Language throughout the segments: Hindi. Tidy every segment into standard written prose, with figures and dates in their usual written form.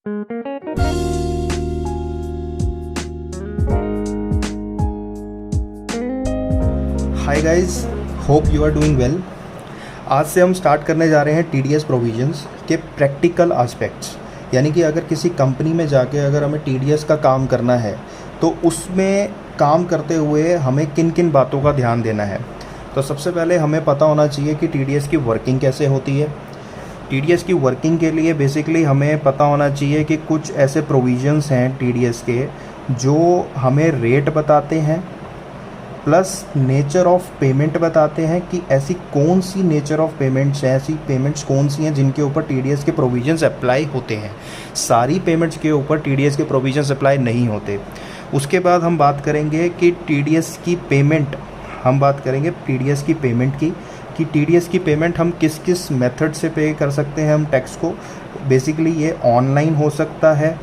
Hi guys, hope you are doing well. आज से हम स्टार्ट करने जा रहे हैं टीडीएस प्रोविजंस के प्रैक्टिकल एस्पेक्ट्स। यानी कि अगर किसी कंपनी में जाके अगर हमें टीडीएस का काम करना है तो उसमें काम करते हुए हमें किन किन बातों का ध्यान देना है। तो सबसे पहले हमें पता होना चाहिए कि टीडीएस की वर्किंग कैसे होती है। टीडीएस की वर्किंग के लिए बेसिकली हमें पता होना चाहिए कि कुछ ऐसे प्रोविजंस हैं टीडीएस के जो हमें रेट बताते हैं, प्लस नेचर ऑफ पेमेंट बताते हैं कि ऐसी कौन सी नेचर ऑफ पेमेंट्स हैं, ऐसी पेमेंट्स कौन सी हैं जिनके ऊपर टीडीएस के प्रोविजंस अप्लाई होते हैं। सारी पेमेंट्स के ऊपर टीडीएस के प्रोविजंस अप्लाई नहीं होते। उसके बाद हम बात करेंगे कि टीडीएस की पेमेंट, हम बात करेंगे टीडीएस की पेमेंट की, कि टीडीएस की पेमेंट हम किस किस मेथड से पे कर सकते हैं हम टैक्स को। बेसिकली ये ऑनलाइन हो सकता है,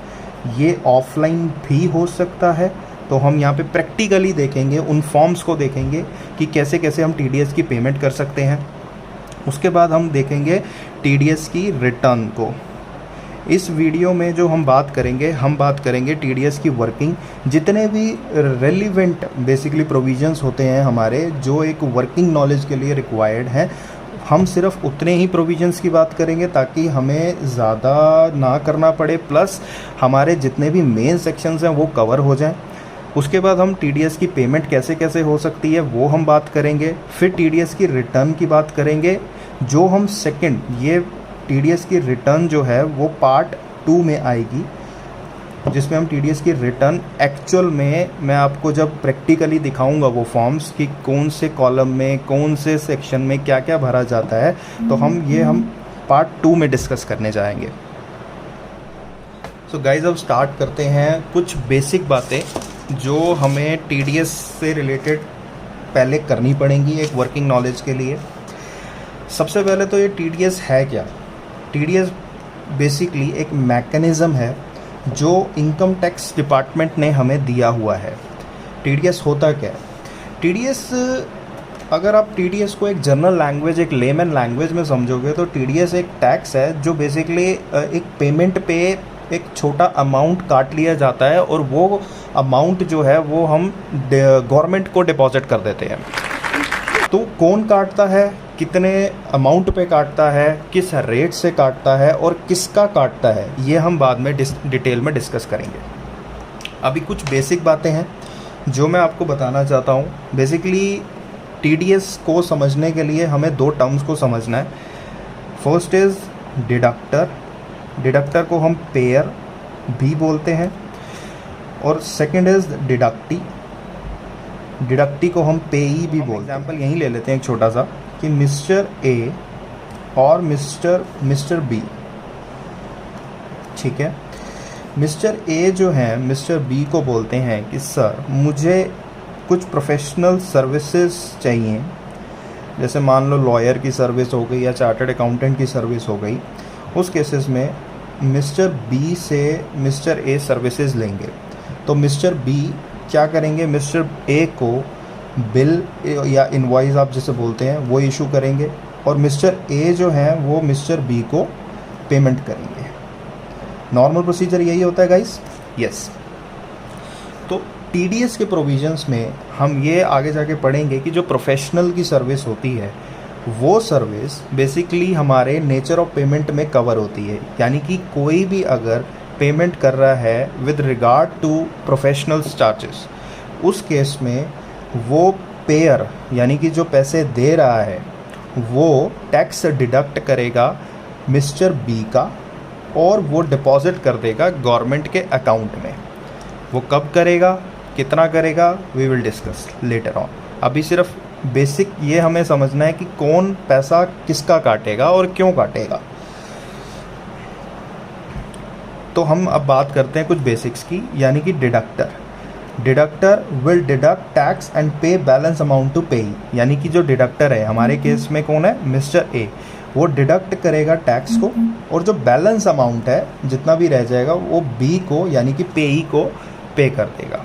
ये ऑफलाइन भी हो सकता है। तो हम यहाँ पे प्रैक्टिकली देखेंगे, उन फॉर्म्स को देखेंगे कि कैसे कैसे हम टीडीएस की पेमेंट कर सकते हैं। उसके बाद हम देखेंगे टीडीएस की रिटर्न को। इस वीडियो में जो हम बात करेंगे टीडीएस की वर्किंग, जितने भी रेलिवेंट बेसिकली प्रोविजंस होते हैं हमारे जो एक वर्किंग नॉलेज के लिए रिक्वायर्ड हैं, हम सिर्फ उतने ही प्रोविजंस की बात करेंगे ताकि हमें ज़्यादा ना करना पड़े, प्लस हमारे जितने भी मेन सेक्शंस हैं वो कवर हो जाएं। उसके बाद हम टीडीएस की पेमेंट कैसे कैसे हो सकती है वो हम बात करेंगे। फिर टीडीएस की रिटर्न की बात करेंगे, जो हम सेकंड, ये टीडीएस की रिटर्न जो है वो पार्ट 2 में आएगी, जिसमें हम टीडीएस की रिटर्न एक्चुअल में मैं आपको जब प्रैक्टिकली दिखाऊंगा वो फॉर्म्स कि कौन से कॉलम में कौन से सेक्शन में क्या क्या भरा जाता है, तो हम पार्ट 2 में डिस्कस करने जाएंगे। सो गाइज, अब स्टार्ट करते हैं कुछ बेसिक बातें जो हमें टीडीएस से रिलेटेड पहले करनी पड़ेंगी एक वर्किंग नॉलेज के लिए। सबसे पहले तो ये टीडीएस है क्या। टीडीएस बेसिकली एक मैकेनिज़्म है जो इनकम टैक्स डिपार्टमेंट ने हमें दिया हुआ है। टीडीएस होता क्या है? टीडीएस, अगर आप टीडीएस को एक जनरल लैंग्वेज, एक लेमन लैंग्वेज में समझोगे तो टीडीएस एक टैक्स है जो बेसिकली एक पेमेंट पे एक छोटा अमाउंट काट लिया जाता है और वो अमाउंट जो है वो हम गवर्नमेंट को डिपॉजिट कर देते हैं। तो कौन काटता है, कितने अमाउंट पे काटता है, किस रेट से काटता है और किसका काटता है, ये हम बाद में डिटेल में डिस्कस करेंगे। अभी कुछ बेसिक बातें हैं जो मैं आपको बताना चाहता हूँ। बेसिकली टीडीएस को समझने के लिए हमें 2 टर्म्स को समझना है। फर्स्ट इज़ डिडक्टर, डिडक्टर को हम पेयर भी बोलते हैं, और सेकंड इज़ डिडक्टी, डिडक्टी को हम पेई भी बोलते हैं। एग्जाम्पल यहीं ले लेते हैं एक छोटा सा, कि मिस्टर ए और मिस्टर बी, ठीक है। मिस्टर ए जो है मिस्टर बी को बोलते हैं कि सर मुझे कुछ प्रोफेशनल सर्विसेज चाहिए, जैसे मान लो लॉयर की सर्विस हो गई या चार्टर्ड अकाउंटेंट की सर्विस हो गई। उस केसेस में मिस्टर बी से मिस्टर ए सर्विसेज लेंगे। तो मिस्टर बी क्या करेंगे, मिस्टर ए को बिल या इनवॉइस आप जिसे बोलते हैं वो इशू करेंगे, और मिस्टर ए जो है वो मिस्टर बी को पेमेंट करेंगे। नॉर्मल प्रोसीजर यही होता है गाइस। यस। तो टीडीएस के प्रोविजंस में हम ये आगे जाके पढ़ेंगे कि जो प्रोफेशनल की सर्विस होती है वो सर्विस बेसिकली हमारे नेचर ऑफ पेमेंट में कवर होती है। यानी कि कोई भी अगर पेमेंट कर रहा है with regard to professional charges, उस केस में वो पेयर यानी कि जो पैसे दे रहा है वो टैक्स डिडक्ट करेगा मिस्टर बी का, और वो डिपॉजिट कर देगा गवर्नमेंट के अकाउंट में। वो कब करेगा, कितना करेगा, we will discuss later on. अभी सिर्फ बेसिक ये हमें समझना है कि कौन पैसा किसका काटेगा और क्यों काटेगा। तो हम अब बात करते हैं कुछ बेसिक्स की, यानी कि deductor. Deductor will deduct tax and पे बैलेंस अमाउंट टू पे। यानी कि जो डिडक्टर है हमारे केस में कौन है, मिस्टर ए, वो डिडक्ट करेगा टैक्स को, और जो बैलेंस अमाउंट है जितना भी रह जाएगा वो बी को यानी कि पेई को पे कर देगा।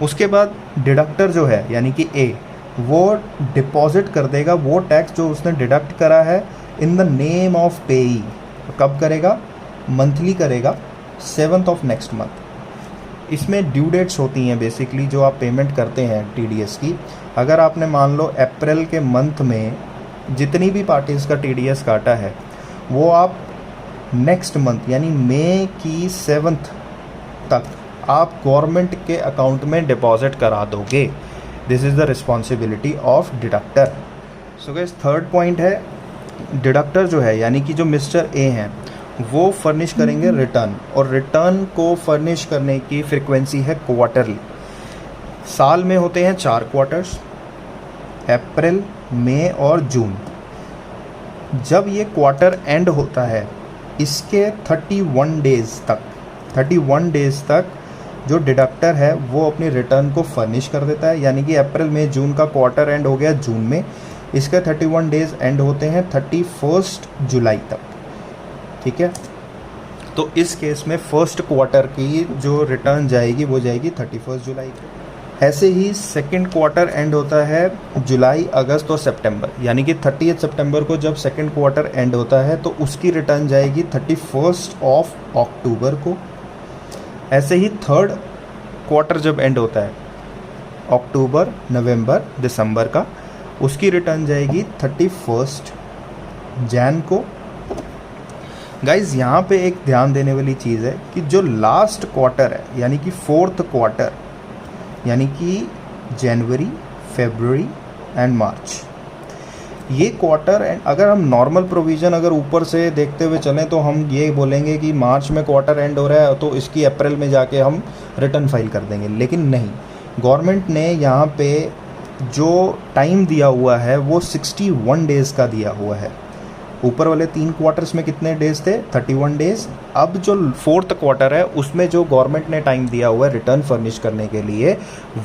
उसके बाद डिडक्टर जो है यानी कि ए, वो डिपॉजिट कर देगा वो टैक्स जो उसने डिडक्ट करा है इन द नेम ऑफ पेई। कब करेगा, मंथली करेगा, 7th ऑफ नेक्स्ट मंथ। इसमें ड्यू डेट्स होती हैं बेसिकली जो आप पेमेंट करते हैं TDS की। अगर आपने मान लो अप्रैल के मंथ में जितनी भी पार्टीज़ का TDS काटा है वो आप नेक्स्ट मंथ यानी मई की 7th तक आप गवर्नमेंट के अकाउंट में डिपॉजिट करा दोगे। This is the responsibility of deductor. So guys, third point है डिडक्टर जो है यानी कि जो मिस्टर ए हैं वो फर्निश करेंगे रिटर्न, और रिटर्न को फर्निश करने की फ्रिक्वेंसी है क्वार्टरली। साल में होते हैं 4 क्वार्टर्स, अप्रैल, मई और जून। जब ये क्वार्टर एंड होता है इसके 31 डेज़ तक जो डिडक्टर है वो अपनी रिटर्न को फर्निश कर देता है। यानी कि अप्रैल में जून का क्वार्टर एंड हो गया जून में, इसके 31 डेज़ एंड होते हैं 31 जुलाई तक। ठीक है, तो इस केस में फर्स्ट क्वार्टर की जो रिटर्न जाएगी वो जाएगी 31 जुलाई को। ऐसे ही सेकंड क्वार्टर एंड होता है जुलाई, अगस्त और सितंबर, यानी कि 30 सितंबर को जब सेकंड क्वार्टर एंड होता है तो उसकी रिटर्न जाएगी 31 ऑफ अक्टूबर को। ऐसे ही थर्ड क्वार्टर जब एंड होता है अक्टूबर, नवंबर, दिसंबर का, उसकी रिटर्न जाएगी 31 जैन को। गाइज, यहाँ पे एक ध्यान देने वाली चीज़ है कि जो लास्ट क्वार्टर है यानी कि फोर्थ क्वार्टर यानी कि जनवरी, फरवरी एंड मार्च, ये क्वार्टर एंड अगर हम नॉर्मल प्रोविज़न अगर ऊपर से देखते हुए चलें तो हम ये बोलेंगे कि मार्च में क्वार्टर एंड हो रहा है तो इसकी अप्रैल में जाके हम रिटर्न फाइल कर देंगे, लेकिन नहीं। गवर्नमेंट ने यहाँ पे जो टाइम दिया हुआ है वो 61 डेज़ का दिया हुआ है। ऊपर वाले 3 क्वार्टर्स में कितने डेज़ थे? 31 डेज़। अब जो फोर्थ क्वार्टर है उसमें जो गवर्नमेंट ने टाइम दिया हुआ है रिटर्न फर्निश करने के लिए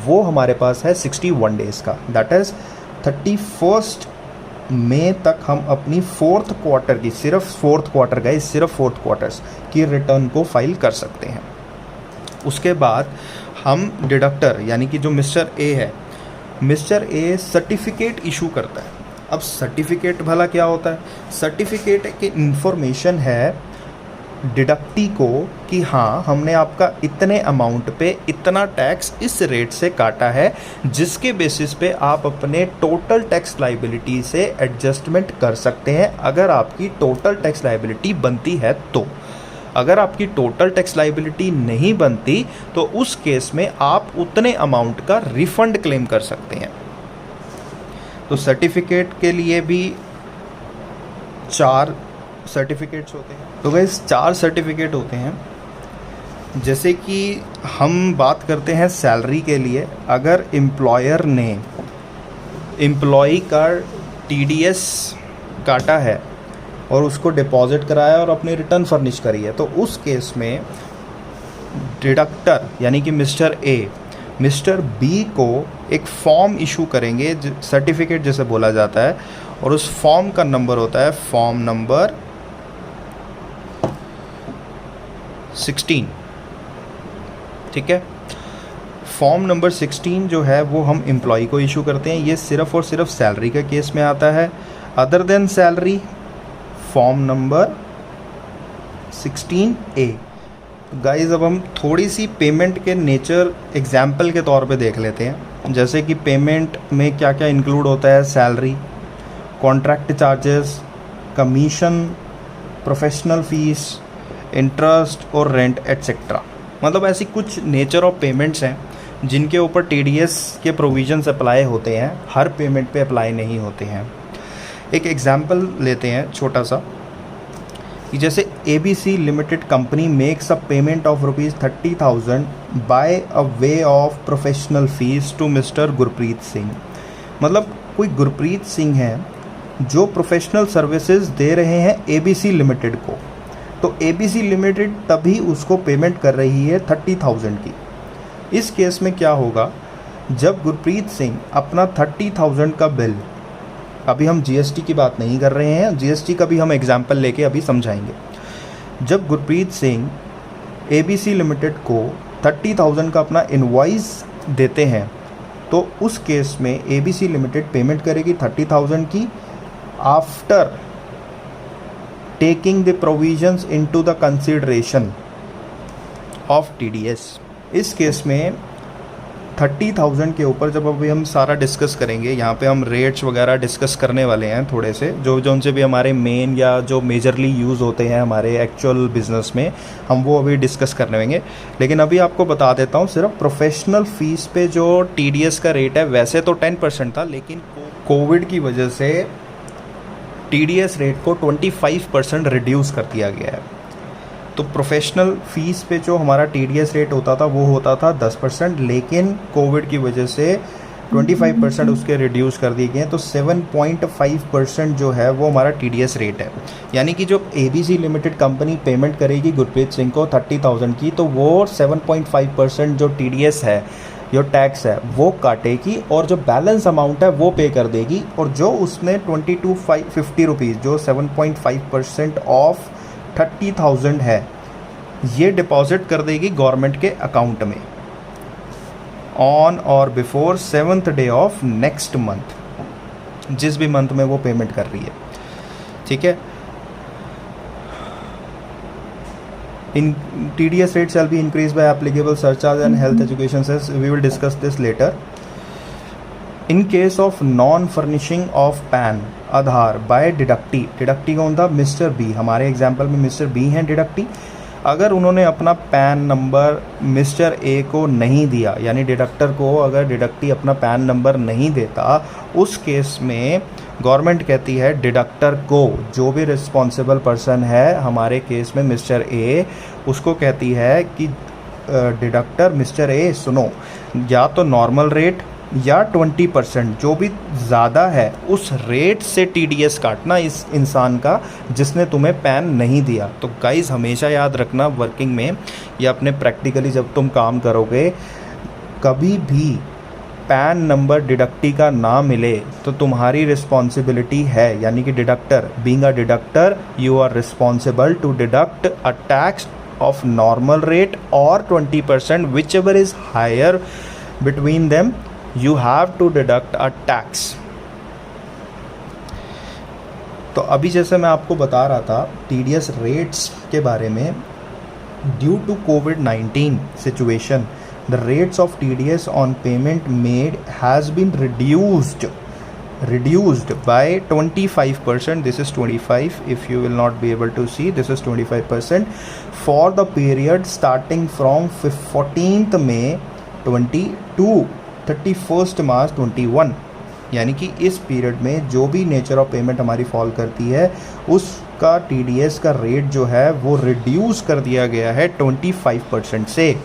वो हमारे पास है 61 डेज़ का। दैट इज़ 31 मई तक हम अपनी फोर्थ क्वार्टर की, सिर्फ फोर्थ क्वार्टर का, सिर्फ फोर्थ क्वार्टर्स की रिटर्न को फाइल कर सकते हैं। उसके बाद हम डिडक्टर यानी कि जो मिस्टर ए है, मिस्टर ए सर्टिफिकेट इशू करता है। अब सर्टिफिकेट भला क्या होता है? सर्टिफिकेट की इंफॉर्मेशन है डिडक्टी को कि हाँ, हमने आपका इतने अमाउंट पे इतना टैक्स इस रेट से काटा है, जिसके बेसिस पे आप अपने टोटल टैक्स लाइबिलिटी से एडजस्टमेंट कर सकते हैं अगर आपकी टोटल टैक्स लाइबिलिटी बनती है तो। अगर आपकी टोटल टैक्स लाइबिलिटी नहीं बनती तो उस केस में आप उतने अमाउंट का रिफंड क्लेम कर सकते हैं। तो सर्टिफिकेट के लिए भी 4 सर्टिफिकेट्स होते हैं। तो गाइस 4 सर्टिफिकेट होते हैं। जैसे कि हम बात करते हैं सैलरी के लिए, अगर एम्प्लॉयर ने एम्प्लॉई का TDS काटा है और उसको डिपॉजिट कराया और अपनी रिटर्न फर्निश करी है तो उस केस में डिडक्टर यानी कि मिस्टर ए मिस्टर बी को एक फॉर्म इशू करेंगे, सर्टिफिकेट जैसे बोला जाता है, और उस फॉर्म का नंबर होता है फॉर्म नंबर 16। ठीक है, फॉर्म नंबर 16 जो है वो हम एम्प्लॉय को इशू करते हैं। ये सिर्फ और सिर्फ सैलरी के केस में आता है। Other than salary, form number 16A। Guys, अब हम थोड़ी सी पेमेंट के नेचर एग्जाम्पल के तौर पे देख लेते हैं। जैसे कि पेमेंट में क्या क्या इंक्लूड होता है? Salary, contract charges, commission, professional fees, interest और रेंट एट्सेट्रा। मतलब ऐसी कुछ नेचर ऑफ पेमेंट्स हैं जिनके ऊपर TDS के प्रोविजंस अप्लाई होते हैं, हर पेमेंट पे अप्लाई नहीं होते हैं। एक एग्जाम्पल लेते हैं छोटा सा कि जैसे ABC limited company makes a payment of ₹30,000 by a way of professional fees to mister Gurpreet Singh. मतलब कोई गुरप्रीत सिंह है जो प्रोफेशनल सर्विसेज दे रहे हैं ABC लिमिटेड को, तो ABC लिमिटेड तभी उसको पेमेंट कर रही है 30,000 की। इस केस में क्या होगा, जब गुरप्रीत सिंह अपना 30,000 का बिल, अभी हम GST की बात नहीं कर रहे हैं, GST का भी हम एग्जाम्पल लेके अभी समझाएंगे। जब गुरप्रीत सिंह ABC लिमिटेड को 30,000 का अपना इनवॉइस देते हैं तो उस केस में ABC लिमिटेड पेमेंट करेगी 30,000 की after taking the provisions into the consideration of TDS। इस केस में 30,000 के ऊपर जब अभी हम सारा डिस्कस करेंगे, यहाँ पे हम रेट्स वगैरह डिस्कस करने वाले हैं थोड़े से, जो उनसे भी हमारे मेन या जो मेजरली यूज़ होते हैं हमारे एक्चुअल बिजनेस में, हम वो अभी डिस्कस करने होंगे। लेकिन अभी आपको बता देता हूँ, सिर्फ प्रोफेशनल फ़ीस पे जो TDS का रेट है वैसे तो 10% था, लेकिन कोविड की वजह से TDS रेट को 25% रिड्यूस कर दिया गया है। तो प्रोफेशनल फ़ीस पे जो हमारा TDS रेट होता था वो होता था 10%, लेकिन कोविड की वजह से 25% उसके रिड्यूस कर दिए गए हैं। तो 7.5% जो है वो हमारा TDS रेट है। यानी कि जो ABC लिमिटेड कंपनी पेमेंट करेगी गुरप्रीत सिंह को 30,000 की, तो वो 7.5% जो TDS है, जो टैक्स है, वो काटेगी और जो बैलेंस अमाउंट है वो पे कर देगी। और जो उसने 2250 रुपीज़, जो 7.5% ऑफ 30,000 है, ये डिपॉजिट कर देगी गवर्नमेंट के अकाउंट में ऑन और before 7th day of next month, जिस भी मंथ में वो पेमेंट कर रही है। ठीक है। इन TDS rate shall be increased by applicable surcharge and health education cess. We will discuss this later. In case of non-furnishing of PAN, Aadhaar by deductee कौन था? Mister B. हमारे एग्जाम्पल में मिस्टर बी हैं डिडक्टी। अगर उन्होंने अपना पैन नंबर मिस्टर ए को नहीं दिया, यानी डिडक्टर को अगर डिडक्टी अपना पैन नंबर नहीं देता, उस केस में गवर्नमेंट कहती है डिडक्टर को, जो भी रिस्पॉन्सिबल पर्सन है हमारे केस में मिस्टर ए, उसको कहती है कि डिडक्टर मिस्टर ए सुनो, या तो नॉर्मल रेट या 20% जो भी ज़्यादा है उस रेट से TDS काटना इस इंसान का जिसने तुम्हें पैन नहीं दिया। तो गाइस हमेशा याद रखना, वर्किंग में या अपने प्रैक्टिकली जब तुम काम करोगे, कभी भी पैन नंबर डिडक्टी का ना मिले तो तुम्हारी रिस्पॉन्सिबिलिटी है, यानी कि deductor, being a deductor you are responsible to deduct a tax of normal rate और 20%, whichever is higher between them you have to deduct a tax। तो अभी जैसे मैं आपको बता रहा था TDS रेट्स के बारे में, due to COVID-19 situation the rates of TDS on payment made has been reduced by 25%. This is 25, if you will not be able to see, this is 25% for the period starting from 14th May 22 31st मार्च 21। यानी कि इस पीरियड में जो भी नेचर ऑफ पेमेंट हमारी फॉल करती है उसका TDS का रेट जो है वो रिड्यूस कर दिया गया है 25% से।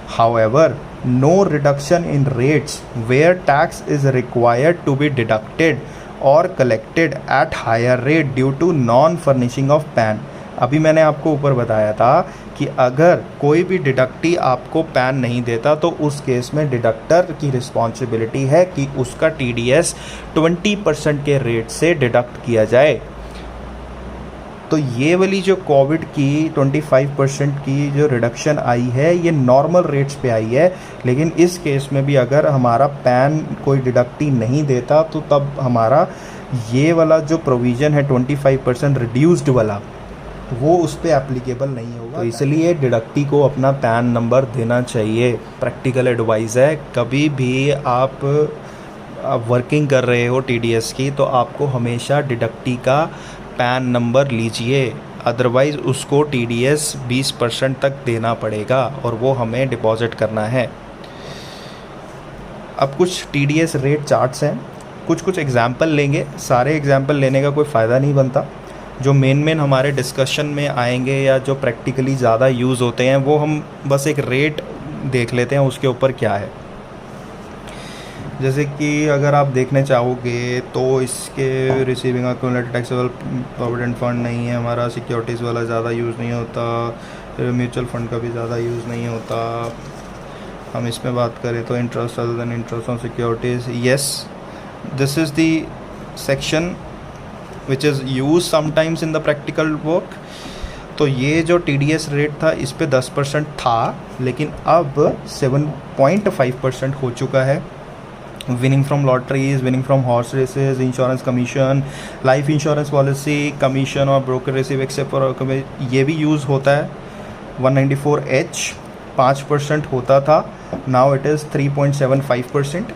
However no reduction in rates where tax is required to be deducted और collected at higher rate due to non furnishing of PAN. अभी मैंने आपको ऊपर बताया था कि अगर कोई भी डिडक्टी आपको पैन नहीं देता तो उस केस में डिडक्टर की रिस्पॉन्सिबिलिटी है कि उसका TDS 20% के रेट से डिडक्ट किया जाए। तो ये वाली जो कोविड की 25% की जो रिडक्शन आई है ये नॉर्मल रेट्स पे आई है, लेकिन इस केस में भी अगर हमारा पैन कोई डिडक्टी नहीं देता तो तब हमारा ये वाला जो प्रोविज़न है 25% रिड्यूस्ड वाला, वो उस पर एप्लीकेबल नहीं होगा। तो इसलिए डिडक्टी को अपना पैन नंबर देना चाहिए। प्रैक्टिकल एडवाइस है, कभी भी आप वर्किंग कर रहे हो TDS की तो आपको हमेशा डिडक्टी का पैन नंबर लीजिए, अदरवाइज़ उसको TDS 20% तक देना पड़ेगा और वो हमें डिपॉजिट करना है। अब कुछ TDS रेट चार्ट्स हैं, कुछ एग्जाम्पल लेंगे। सारे एग्जाम्पल लेने का कोई फ़ायदा नहीं बनता। जो मेन हमारे डिस्कशन में आएंगे या जो प्रैक्टिकली ज़्यादा यूज़ होते हैं वो हम बस एक रेट देख लेते हैं उसके ऊपर क्या है। जैसे कि अगर आप देखने चाहोगे तो इसके receiving accumulated taxable provident fund नहीं है हमारा, सिक्योरिटीज़ वाला ज़्यादा यूज़ नहीं होता, म्यूचुअल फंड का भी ज़्यादा यूज़ नहीं होता। हम इसमें बात करें तो interest other than interest on securities, yes this is the section which is use sometimes in the practical work. तो ये जो TDS रेट था इस पे 10% था, लेकिन अब 7.5% हो चुका है। Winning from lotteries, winning from horse races, insurance commission, life insurance policy commission और ब्रोकर रिसीव एक्सेप्ट फॉर, ये भी यूज़ होता है। 194H 5% होता था, now it is 3.75%।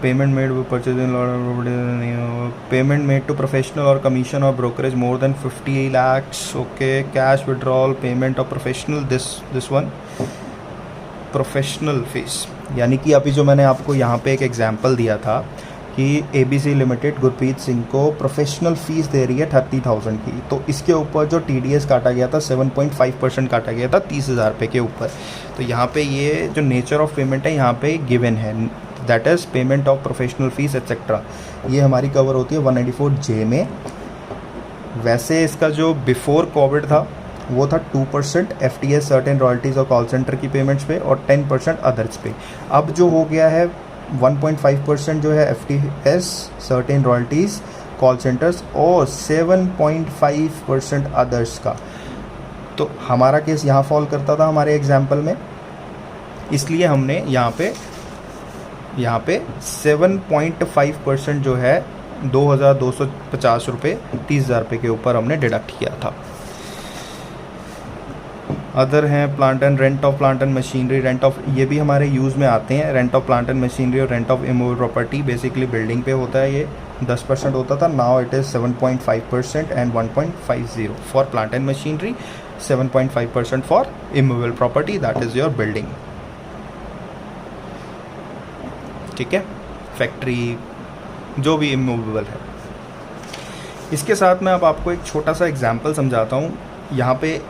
Payment made purchasing payment made to professional और कमीशन और brokerage more than 50 lakhs। Okay, cash withdrawal payment of professional, this one professional fees, यानी कि अभी जो मैंने आपको यहाँ पे एक एग्जांपल दिया था कि ABC लिमिटेड गुरप्रीत सिंह को प्रोफेशनल फ़ीस दे रही है 30,000 की, तो इसके ऊपर जो TDS काटा गया था 7.5% काटा गया था 30,000 रुपये के ऊपर। तो यहाँ पे ये जो नेचर ऑफ पेमेंट है यहाँ पे गिवन है, that is payment of professional fees etcetera. ये हमारी कवर होती है 194J में। वैसे इसका जो बिफोर कोविड था वो था 2% FTS सर्टेन रॉयल्टीज़ और कॉल सेंटर की पेमेंट्स पे और 10% अदर्स पे। अब जो हो गया है 1.5% जो है FTS certain royalties call centres और 7.5% अदर्स का। तो हमारा केस यहाँ फॉल करता था हमारे एग्जाम्पल में, इसलिए हमने यहाँ पे 7.5% जो है 2,250 रुपये 30,000 रुपये के ऊपर हमने डिडक्ट किया था। अदर हैं plant and rent of plant and machinery, rent of, ये भी हमारे यूज़ में आते हैं। Rent of plant and machinery और rent of immovable property, basically building पे होता है, ये 10% होता था, now it is 7.5% and 1.50 for plant and machinery, 7.5% for immovable property, that is your building. ठीक है, फैक्ट्री जो भी इमूवेबल है। इसके साथ मैं अब आपको एक छोटा सा एग्जांपल समझाता हूँ। यहाँ पे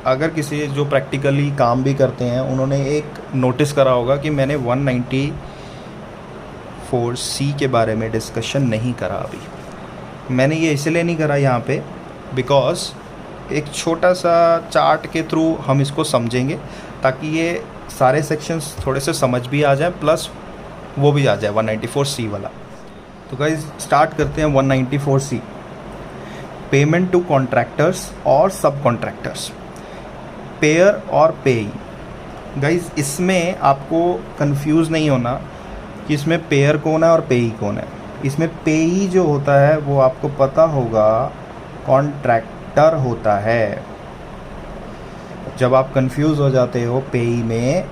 अगर किसी जो प्रैक्टिकली काम भी करते हैं उन्होंने एक नोटिस करा होगा कि मैंने 194C के बारे में डिस्कशन नहीं करा अभी। मैंने ये इसलिए नहीं करा यहाँ पे बिकॉज एक छोटा सा चार्ट के थ्रू हम इसको समझेंगे ताकि ये सारे सेक्शंस थोड़े से समझ भी आ जाए, प्लस वो भी आ जाए 194C वाला। तो गाइस स्टार्ट करते हैं 194C, पेमेंट टू कॉन्ट्रैक्टर्स और सब कॉन्ट्रैक्टर्स, पेयर और पेई। गाइज इसमें आपको कंफ्यूज नहीं होना कि इसमें पेयर कौन है और पेई कौन है। इसमें पेई जो होता है वो आपको पता होगा कॉन्ट्रैक्टर होता है। जब आप कंफ्यूज हो जाते हो पेई में,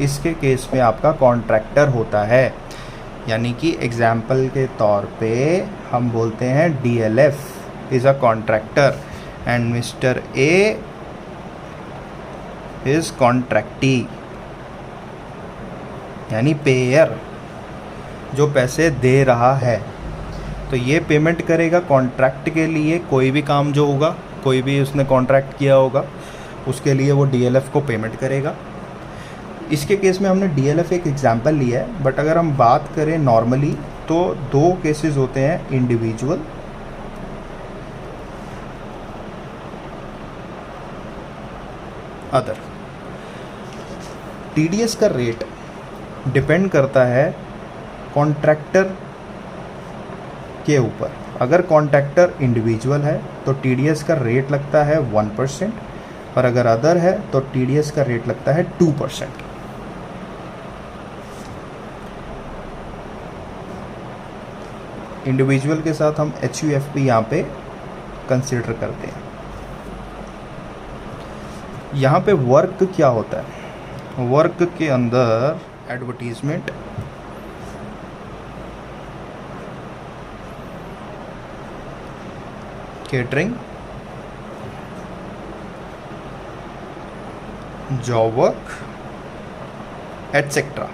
इसके केस में आपका कॉन्ट्रैक्टर होता है। यानी कि एग्जाम्पल के तौर पे हम बोलते हैं DLF is a contractor and mister A is contractee, यानी पेयर जो पैसे दे रहा है। तो ये पेमेंट करेगा कॉन्ट्रैक्ट के लिए, कोई भी काम जो होगा, कोई भी उसने कॉन्ट्रैक्ट किया होगा उसके लिए वो DLF को पेमेंट करेगा। इसके केस में हमने DLF एक एग्जांपल लिया है, बट अगर हम बात करें नॉर्मली तो दो केसेस होते हैं, इंडिविजुअल अदर। TDS का रेट डिपेंड करता है कॉन्ट्रैक्टर के ऊपर। अगर कॉन्ट्रैक्टर इंडिविजुअल है तो TDS का रेट लगता है 1%, और अगर अदर है तो TDS का रेट लगता है 2%। इंडिविजुअल के साथ हम HUFP यहाँ पे कंसिडर करते हैं। यहाँ पे वर्क क्या होता है, वर्क के अंदर advertisement, catering, job work, etcetera.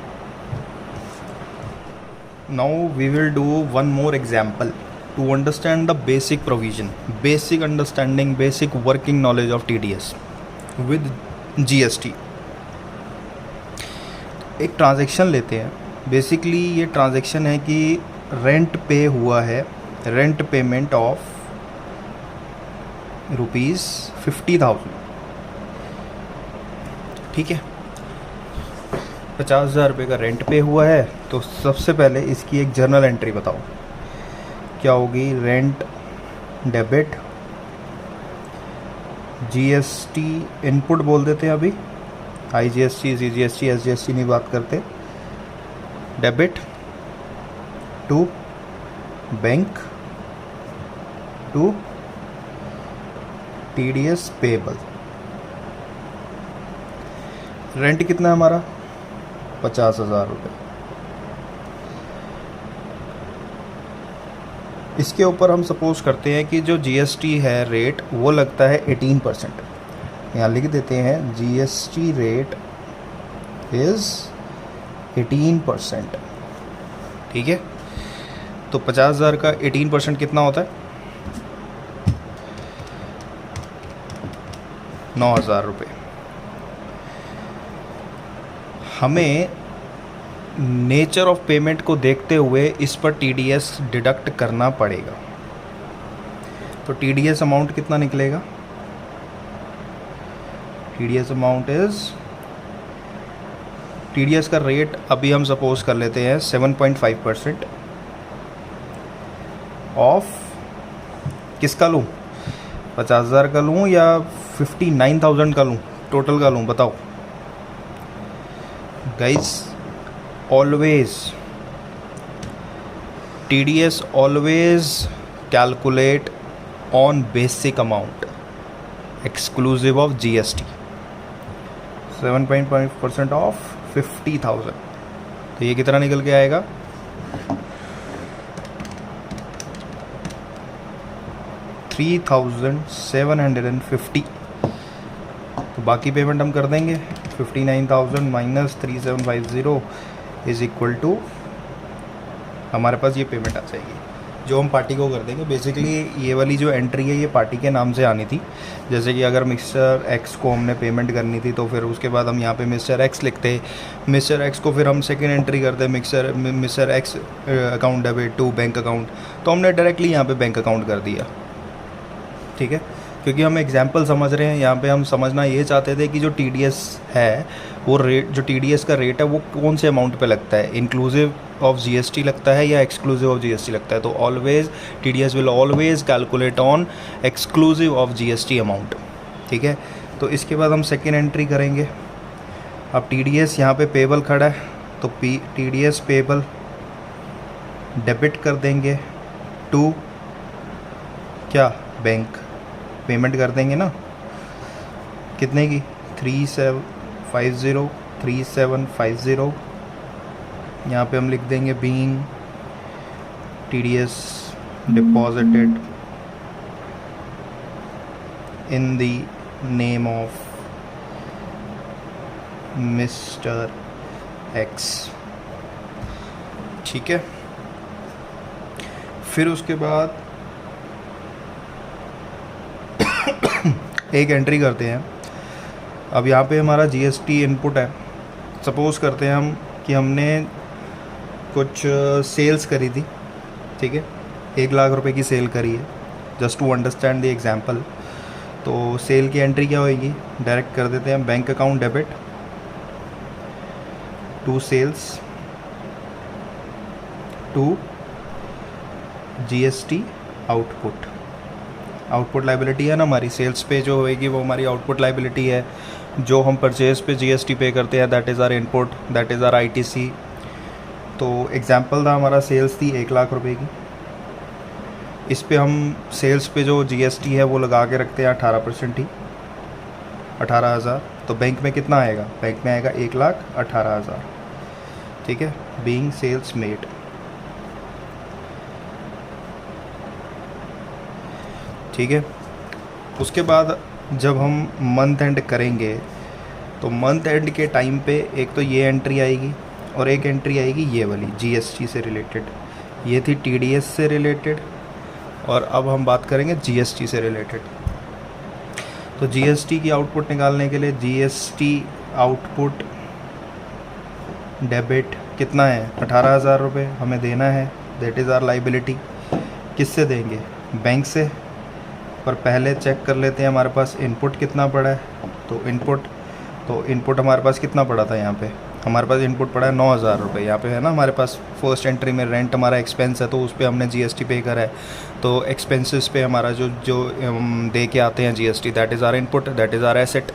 Now we will do one more example to understand the basic provision, basic understanding, basic working knowledge of TDS with GST। एक ट्रांजैक्शन लेते हैं। बेसिकली ये ट्रांजैक्शन है कि रेंट पे हुआ है, रेंट पेमेंट ऑफ ₹50,000। ठीक है, 50,000 रुपये का रेंट पे हुआ है। तो सबसे पहले इसकी एक जर्नल एंट्री बताओ क्या होगी। रेंट डेबिट, GST इनपुट बोल देते हैं अभी, IGST, CGST, SGST नहीं बात करते। Debit to bank to TDS payable. Rent कितना है हमारा? 50,000 रुपये। इसके ऊपर हम सपोज करते हैं कि जो जीएसटी है रेट वो लगता है 18%। यहाँ लिख देते हैं जीएसटी रेट इज़ 18%। ठीक है, तो 50,000 का 18% कितना होता है? 9,000 रुपये। हमें नेचर ऑफ पेमेंट को देखते हुए इस पर टीडीएस डिडक्ट करना पड़ेगा। तो टीडीएस अमाउंट कितना निकलेगा? टीडीएस अमाउंट इज, टीडीएस का रेट अभी हम सपोज कर लेते हैं 7.5% ऑफ, किसका लूँ? 50,000 का लूँ या 59,000 का लूँ, टोटल का लूँ? बताओ guys. Always TDS always calculate on basic amount exclusive of GST। 7.5% of 50,000, तो ये कितना निकल के आएगा? 3,750। तो बाकी पेमेंट हम कर देंगे। 59,000 माइनस 3,750 इज़ इक्वल टू, हमारे पास ये पेमेंट आ जाएगी जो हम पार्टी को कर देंगे। बेसिकली ये वाली जो एंट्री है ये पार्टी के नाम से आनी थी। जैसे कि अगर मिस्टर एक्स को हमने पेमेंट करनी थी तो फिर उसके बाद हम यहाँ पे मिस्टर एक्स लिखते, मिस्टर एक्स को फिर हम सेकेंड एंट्री करते mister X account debit to bank account, तो हमने डायरेक्टली यहाँ पे बैंक अकाउंट कर दिया। ठीक है, क्योंकि हम एग्जाम्पल समझ रहे हैं यहाँ पे, हम समझना ये चाहते थे कि जो TDS है वो रेट, जो TDS का रेट है वो कौन से अमाउंट पे लगता है, इंक्लूसिव ऑफ GST लगता है या एक्सक्लूसिव ऑफ GST लगता है। तो always TDS will always calculate on exclusive of GST amount. ठीक है, तो इसके बाद हम सेकेंड एंट्री करेंगे। अब TDS यहाँ पे पेबल खड़ा है तो TDS पेबल डेबिट कर देंगे टू क्या, बैंक, पेमेंट कर देंगे ना, कितने की? 3750। यहाँ पे हम लिख देंगे being TDS deposited in the name of mister x. ठीक है, फिर उसके बाद एक एंट्री करते हैं। अब यहाँ पे हमारा GST इनपुट है। सपोज़ करते हैं हम कि हमने कुछ सेल्स करी थी। ठीक है, 1,00,000 रुपए की सेल करी है, just to understand the example. तो सेल की एंट्री क्या होएगी? डायरेक्ट कर देते हैं bank account debit to sales to GST output. Output liability है ना हमारी, सेल्स पे जो होएगी वो हमारी आउटपुट लाइबिलिटी है। जो हम परचेज पे GST पे करते हैं that is our input, that is our ITC। तो एग्जांपल था हमारा, सेल्स थी 1,00,000 रुपए की। इस पे हम सेल्स पे जो GST है वो लगा के रखते हैं 18% ही, 18,000। तो बैंक में कितना आएगा? बैंक में आएगा 1,18,000। ठीक है, बीइंग सेल्स मेड। ठीक है, उसके बाद जब हम मंथ एंड करेंगे तो मंथ एंड के टाइम पे एक तो ये एंट्री आएगी और एक एंट्री आएगी ये वाली GST से रिलेटेड। ये थी TDS से रिलेटेड और अब हम बात करेंगे GST से रिलेटेड। तो GST की आउटपुट निकालने के लिए GST आउटपुट डेबिट कितना है? 18,000 रुपये हमें देना है, दैट इज़ आर लाइबिलिटी। किससे देंगे? बैंक से। पर पहले चेक कर लेते हैं हमारे पास इनपुट कितना पड़ा है। तो इनपुट हमारे पास कितना पड़ा था? यहाँ पे हमारे पास इनपुट पड़ा है 9,000 रुपये। यहाँ पे है ना हमारे पास फर्स्ट एंट्री में रेंट हमारा एक्सपेंस है तो उस पर हमने GST पे करा है। तो एक्सपेंसेस पे हमारा जो हम दे के आते हैं GST, that is our input, that is our asset.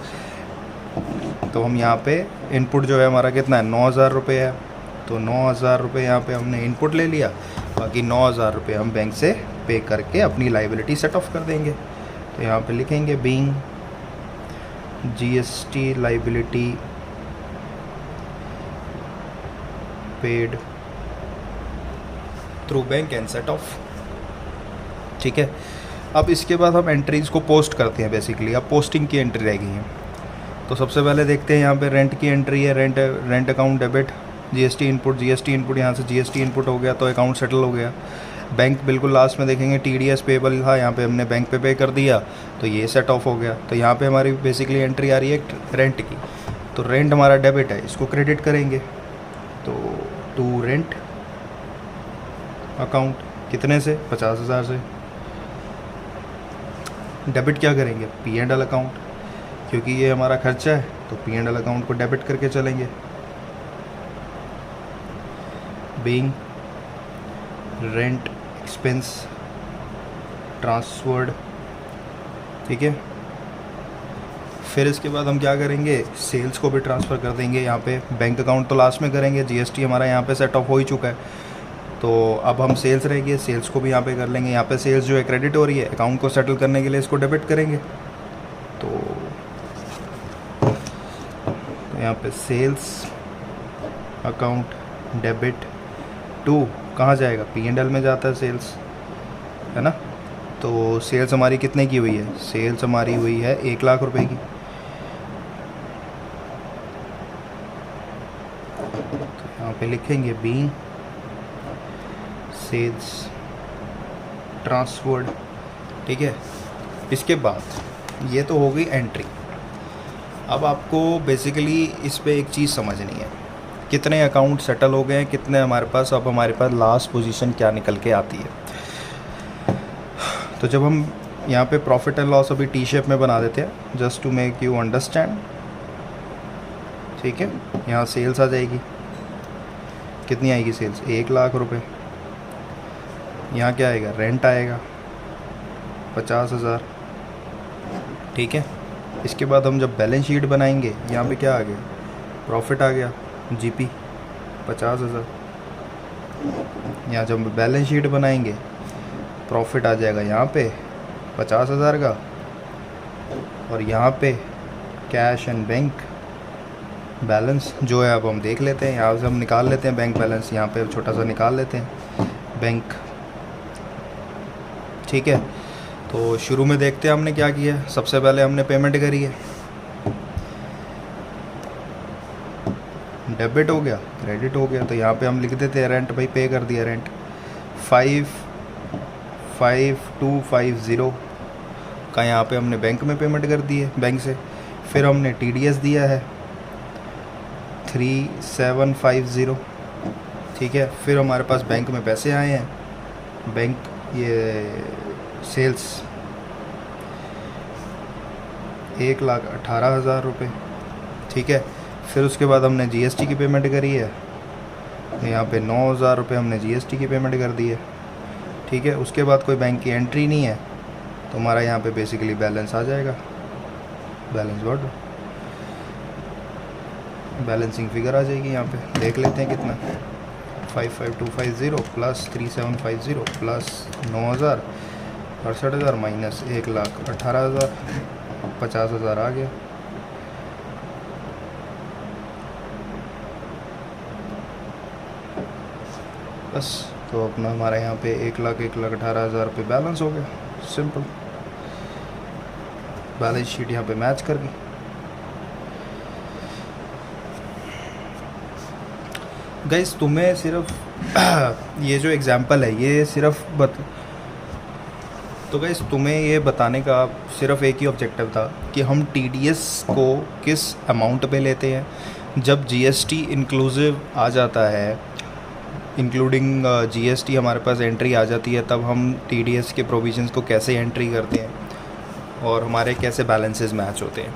तो हम यहाँ पे इनपुट जो है हमारा कितना है? 9,000 रुपये है। तो 9,000 रुपये यहाँ पे हमने इनपुट ले लिया, बाकी 9,000 रुपये हम बैंक से पे करके अपनी लाइबिलिटी सेट ऑफ कर देंगे। तो यहाँ पे लिखेंगे being GST liability paid through bank and set of. ठीक है, अब इसके बाद हम एंट्रीज़ को पोस्ट करते हैं। बेसिकली अब पोस्टिंग की एंट्री रह गई है। तो सबसे पहले देखते हैं यहाँ पे रेंट की एंट्री है। Rent account debit, GST input यहाँ से जीएसटी इनपुट हो गया तो अकाउंट सेटल हो गया। बैंक बिल्कुल लास्ट में देखेंगे टीडीएस पेबल था, यहाँ पे हमने बैंक पे कर दिया तो ये सेट ऑफ हो गया। तो यहाँ पे हमारी बेसिकली एंट्री आ रही है रेंट की। तो रेंट हमारा डेबिट है, इसको क्रेडिट करेंगे। तो टू रेंट अकाउंट कितने से, 50,000 से। डेबिट क्या करेंगे, P&L अकाउंट, क्योंकि ये हमारा खर्चा है तो P&L अकाउंट को डेबिट करके चलेंगे। Being rent expense transferred. ठीक है, फिर इसके बाद हम क्या करेंगे, सेल्स को भी ट्रांसफ़र कर देंगे यहाँ पे। बैंक अकाउंट तो लास्ट में करेंगे, जीएसटी हमारा यहाँ पे सेट ऑफ हो ही चुका है। तो अब हम सेल्स रहेगी, सेल्स को भी यहाँ पे कर लेंगे। यहाँ पे सेल्स जो है क्रेडिट हो रही है, अकाउंट को सेटल करने के लिए इसको डेबिट करेंगे। तो यहाँ पे सेल्स अकाउंट डेबिट टू कहाँ जाएगा, P&L में जाता है सेल्स, है ना। तो सेल्स हमारी कितने की हुई है, सेल्स हमारी हुई है 1 लाख रुपए की। तो यहाँ पे लिखेंगे बीइंग सेल्स ट्रांसफर्ड। ठीक है, इसके बाद ये तो हो गई एंट्री। अब आपको बेसिकली इस पे एक चीज़ समझनी है, कितने अकाउंट सेटल हो गए हैं, कितने हमारे पास, अब हमारे पास लास्ट पोजीशन क्या निकल के आती है। तो जब हम यहाँ पे प्रॉफिट एंड लॉस अभी टी शेप में बना देते हैं just to make you understand. ठीक है, यहाँ सेल्स आ जाएगी, कितनी आएगी सेल्स, 1 लाख रुपए। यहाँ क्या आएगा, रेंट आएगा 50,000। ठीक है, इसके बाद हम जब बैलेंस शीट बनाएंगे यहाँ पे क्या आ गया, प्रॉफिट आ गया, जीपी 50,000। यहाँ जब बैलेंस शीट बनाएंगे प्रॉफिट आ जाएगा यहाँ पे 50,000 का, और यहाँ पे कैश एंड बैंक बैलेंस जो है अब हम देख लेते हैं। यहाँ से हम निकाल लेते हैं बैंक बैलेंस, यहाँ पे छोटा सा निकाल लेते हैं बैंक। ठीक है, तो शुरू में देखते हैं हमने क्या किया है। सबसे पहले हमने पेमेंट करी है, डेबिट हो गया, क्रेडिट हो गया। तो यहाँ पे हम लिख देते हैं रेंट, भाई पे कर दिया रेंट 55250 का, यहाँ पे हमने बैंक में पेमेंट कर दी है बैंक से। फिर हमने टीडीएस दिया है 3750। ठीक है, फिर हमारे पास बैंक में पैसे आए हैं, बैंक ये सेल्स 1,18,000 रुपये। ठीक है, फिर उसके बाद हमने जीएसटी की पेमेंट करी है, यहाँ पे 9,000 रुपये हमने जीएसटी की पेमेंट कर दी है। ठीक है, उसके बाद कोई बैंक की एंट्री नहीं है तो हमारा यहाँ पे बेसिकली बैलेंस आ जाएगा, बैलेंस वर्ड बैलेंसिंग फिगर आ जाएगी। यहाँ पे देख लेते हैं कितना, 55250 प्लस 3750 प्लस 9,000 68,000 माइनस 1,18,000 50,000 आ गया। बस, तो अपना हमारा यहाँ पे 1,18,000 रुपये बैलेंस हो गया। सिंपल, बैलेंस शीट यहाँ पे मैच कर गई। गाइस तुम्हें सिर्फ ये जो एग्ज़ाम्पल है ये सिर्फ तो गाइस तुम्हें ये बताने का सिर्फ एक ही ऑब्जेक्टिव था कि हम टीडीएस को किस अमाउंट पे लेते हैं। जब जीएसटी इंक्लूसिव आ जाता है, इंक्लूडिंग जीएसटी हमारे पास एंट्री आ जाती है, तब हम टीडीएस के प्रोविजंस को कैसे एंट्री करते हैं और हमारे कैसे बैलेंसेस मैच होते हैं।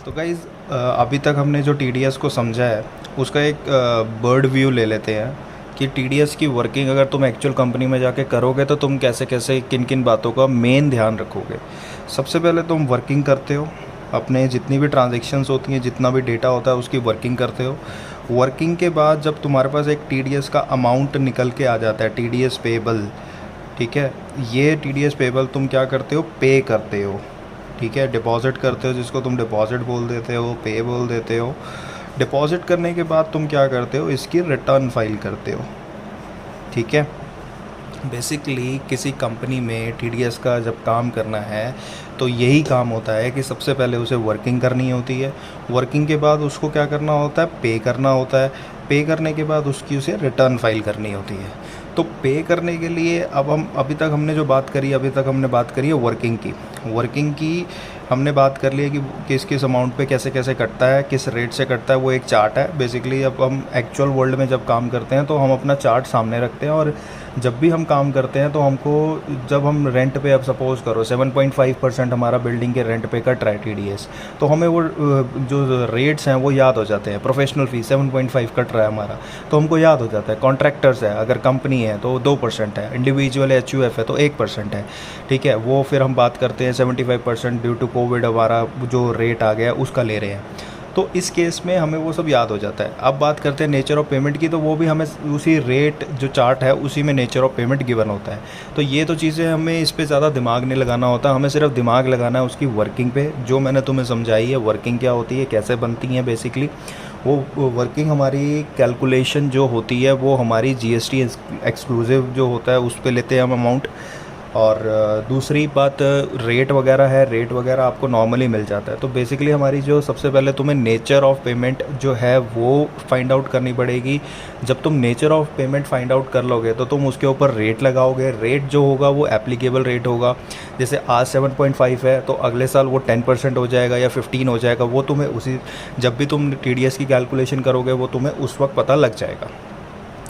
तो गाइज़ अभी तक हमने जो टीडीएस को समझा है उसका एक बर्ड व्यू ले लेते हैं कि टीडीएस की वर्किंग अगर तुम एक्चुअल कंपनी में जाके करोगे तो तुम कैसे कैसे किन किन बातों का मेन ध्यान रखोगे। सबसे पहले तुम वर्किंग करते हो, अपने जितनी भी ट्रांजैक्शंस होती हैं, जितना भी डेटा होता है उसकी वर्किंग करते हो। वर्किंग के बाद जब तुम्हारे पास एक टीडीएस का अमाउंट निकल के आ जाता है, टीडीएस पेबल, ठीक है, ये टीडीएस पेबल तुम क्या करते हो, पे करते हो। ठीक है, डिपॉजिट करते हो, जिसको तुम डिपॉजिट बोल देते हो, पे बोल देते हो। डिपॉज़िट करने के बाद तुम क्या करते हो, इसकी रिटर्न फाइल करते हो। ठीक है, बेसिकली किसी कंपनी में टीडीएस का जब काम करना है तो यही काम होता है कि सबसे पहले उसे वर्किंग करनी होती है, वर्किंग के बाद उसको क्या करना होता है, पे करना होता है, पे करने के बाद उसकी उसे रिटर्न फाइल करनी होती है। तो पे करने के लिए अब हम अभी तक हमने जो बात करी, अभी तक हमने बात करी है वर्किंग की हमने बात कर ली है कि किस किस अमाउंट पे कैसे कैसे कटता है, किस रेट से कटता है, वो एक चार्ट है। बेसिकली अब हम एक्चुअल वर्ल्ड में जब काम करते हैं तो हम अपना चार्ट सामने रखते हैं, और जब भी हम काम करते हैं तो हमको, जब हम रेंट पे, अब सपोज़ करो 7.5% हमारा बिल्डिंग के रेंट पे कट रहा है टीडीएस, तो हमें वो जो रेट्स हैं वो याद हो जाते हैं। प्रोफेशनल फ़ीस 7.5 कट रहा है हमारा, तो हमको याद हो जाता है। कॉन्ट्रैक्टर्स है, अगर कंपनी है तो 2% है, इंडिविजुअल एचयूएफ है तो 1% है। ठीक है, वो फिर हम बात करते हैं 75% ड्यू टू कोविड हमारा जो रेट आ गया उसका ले रहे हैं, तो इस केस में हमें वो सब याद हो जाता है। अब बात करते हैं नेचर ऑफ पेमेंट की, तो वो भी हमें उसी रेट जो चार्ट है उसी में नेचर ऑफ पेमेंट गिवन होता है। तो ये तो चीज़ें हमें इस पे ज़्यादा दिमाग नहीं लगाना होता, हमें सिर्फ दिमाग लगाना है उसकी वर्किंग पे, जो मैंने तुम्हें समझाई है वर्किंग क्या होती है, कैसे बनती है। बेसिकली वो वर्किंग हमारी कैलकुलेशन जो होती है वो हमारी जीएसटी एक्सक्लूसिव जो होता है उस पर लेते हैं हम अमाउंट। और दूसरी बात रेट वगैरह है, रेट वगैरह आपको नॉर्मली मिल जाता है। तो बेसिकली हमारी जो सबसे पहले तुम्हें नेचर ऑफ पेमेंट जो है वो फाइंड आउट करनी पड़ेगी। जब तुम nature of payment find out कर लोगे तो तुम उसके ऊपर रेट लगाओगे। रेट जो होगा वो एप्लीकेबल रेट होगा। जैसे आज 7.5 है तो अगले साल वो 10% हो जाएगा या 15 हो जाएगा, वो तुम्हें उसी, जब भी तुम टीडीएस की कैलकुलेशन करोगे वो तुम्हें उस वक्त पता लग जाएगा।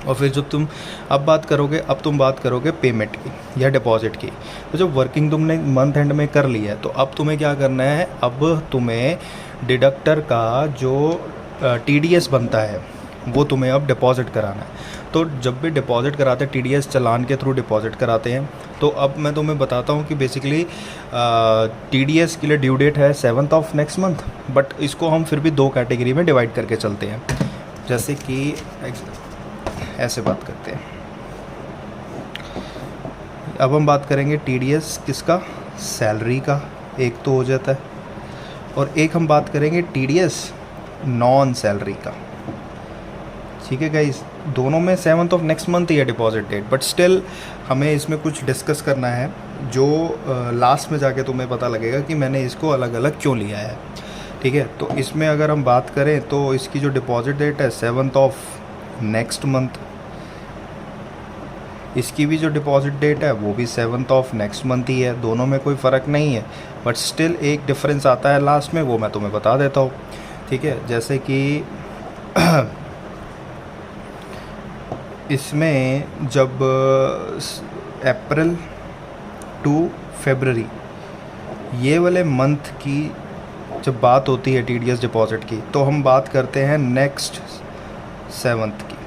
और फिर जब तुम अब तुम बात करोगे पेमेंट की या डिपॉजिट की, तो जब वर्किंग तुमने मंथ एंड में कर ली है तो अब तुम्हें क्या करना है, अब तुम्हें डिडक्टर का जो टीडीएस बनता है वो तुम्हें अब डिपॉजिट कराना है। तो जब भी डिपॉजिट कराते हैं टीडीएस चालान के थ्रू डिपॉजिट कराते हैं, तो अब मैं तुम्हें बताता हूँ कि बेसिकली टीडीएस के लिए ड्यू डेट है 7th of next month, but इसको हम फिर भी 2 कैटेगरी में डिवाइड करके चलते हैं। जैसे कि ऐसे बात करते हैं, अब हम बात करेंगे टीडीएस किसका, सैलरी का, एक तो हो जाता है, और एक हम बात करेंगे टीडीएस नॉन सैलरी का। ठीक है गाइस, दोनों में 7th ऑफ नेक्स्ट मंथ ही है डिपॉजिट डेट, बट स्टिल हमें इसमें कुछ डिस्कस करना है जो लास्ट में जाके तुम्हें पता लगेगा कि मैंने इसको अलग अलग क्यों लिया है। ठीक है, तो इसमें अगर हम बात करें तो इसकी जो डिपॉजिट डेट है 7th ऑफ नेक्स्ट मंथ, इसकी भी जो डिपॉजिट डेट है वो भी 7th ऑफ नेक्स्ट मंथ ही है। दोनों में कोई फ़र्क नहीं है, बट स्टिल एक डिफरेंस आता है लास्ट में, वो मैं तुम्हें बता देता हूँ। ठीक है, जैसे कि इसमें जब अप्रैल टू फरवरी ये वाले मंथ की जब बात होती है टीडीएस डिपॉजिट की, तो हम बात करते हैं नेक्स्ट 7th की,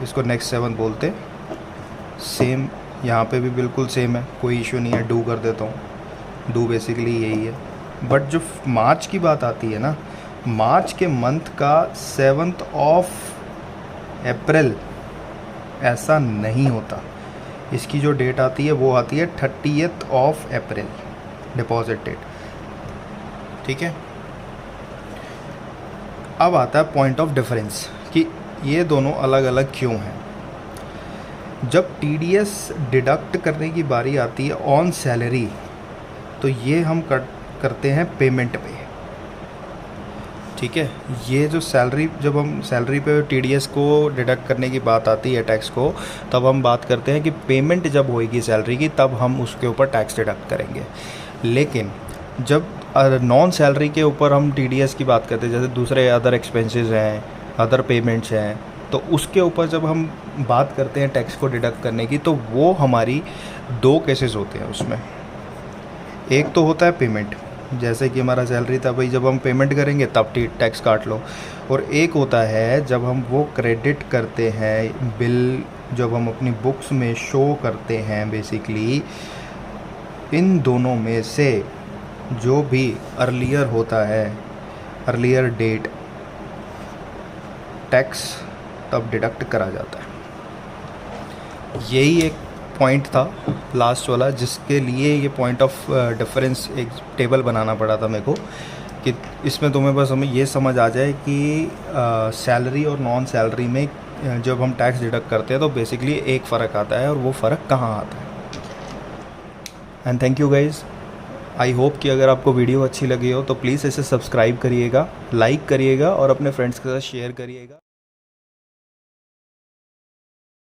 इसको नेक्स्ट 7th बोलते। सेम यहाँ पे भी बिल्कुल सेम है, कोई इशू नहीं है, डू कर देता हूँ, डू बेसिकली यही है। बट जो मार्च की बात आती है ना, मार्च के मंथ का 7th ऑफ अप्रैल ऐसा नहीं होता, इसकी जो डेट आती है वो आती है 30th of April deposit date. ठीक है, अब आता है पॉइंट ऑफ डिफरेंस कि ये दोनों अलग अलग क्यों हैं। जब टीडीएस डिडक्ट करने की बारी आती है ऑन सैलरी, तो ये हम करते हैं पेमेंट पे। ठीक है, ये जो सैलरी, जब हम सैलरी पे टीडीएस को डिडक्ट करने की बात आती है टैक्स को, तब हम बात करते हैं कि पेमेंट जब होएगी सैलरी की तब हम उसके ऊपर टैक्स डिडक्ट करेंगे। लेकिन जब नॉन सैलरी के ऊपर हम टीडीएस की बात करते हैं, जैसे दूसरे अदर एक्सपेंसेस हैं, अदर पेमेंट्स हैं, तो उसके ऊपर जब हम बात करते हैं टैक्स को डिडक्ट करने की, तो वो हमारी 2 केसेस होते हैं उसमें। एक तो होता है पेमेंट, जैसे कि हमारा सैलरी था भाई, जब हम पेमेंट करेंगे तब टैक्स काट लो। और एक होता है जब हम वो क्रेडिट करते हैं बिल, जब हम अपनी बुक्स में शो करते हैं। बेसिकली इन दोनों में से जो भी अर्लियर होता है, अर्लियर डेट, टैक्स तब डिडक्ट करा जाता है। यही एक पॉइंट था लास्ट वाला, जिसके लिए ये पॉइंट ऑफ डिफरेंस एक टेबल बनाना पड़ा था मेरे को, कि इसमें तुम्हें बस हमें ये समझ आ जाए कि सैलरी और नॉन सैलरी में जब हम टैक्स डिडक्ट करते हैं तो बेसिकली एक फ़र्क आता है, और वो फ़र्क कहाँ आता है। And thank you guys. I hope कि अगर आपको वीडियो अच्छी लगी हो तो प्लीज़ इसे सब्सक्राइब करिएगा, लाइक करिएगा और अपने फ्रेंड्स के साथ शेयर करिएगा।